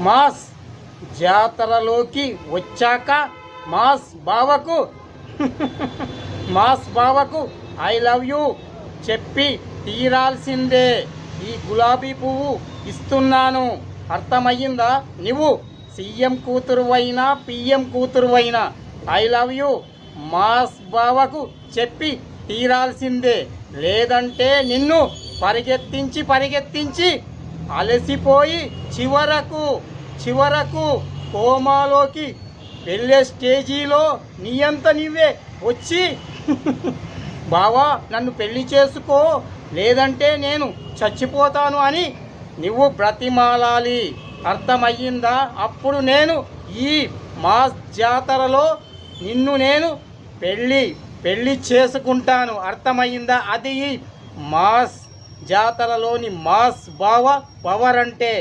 Mass జాతరలోకి వచ్చాక mass బావకు mass బావకు ఐ లవ్ యూ చెప్పి తీరాల్సిందే. ఈ గులాబీ పువ్వు ఇస్తున్నాను, అర్థమయ్యిందా? నువ్వు సీఎం కూతురువైనా పిఎం కూతురువైనా ఐ లవ్ యూ మాస్ బావకు చెప్పి తీరాల్సిందే. లేదంటే నిన్ను పరిగెత్తించి అలసిపోయి చివరకు కోమాలోకి వెళ్ళే స్టేజీలో నీ అంత నీవే వచ్చి బావా నన్ను పెళ్లి చేసుకో, లేదంటే నేను చచ్చిపోతాను అని నువ్వు బ్రతిమాలాలి, అర్థమయ్యిందా? అప్పుడు నేను ఈ మాస్ జాతరలో నిన్ను నేను పెళ్ళి చేసుకుంటాను, అర్థమయ్యిందా? అది ఈ మాస్ జాతరలోని మాస్ బావ పవర్ అంటే.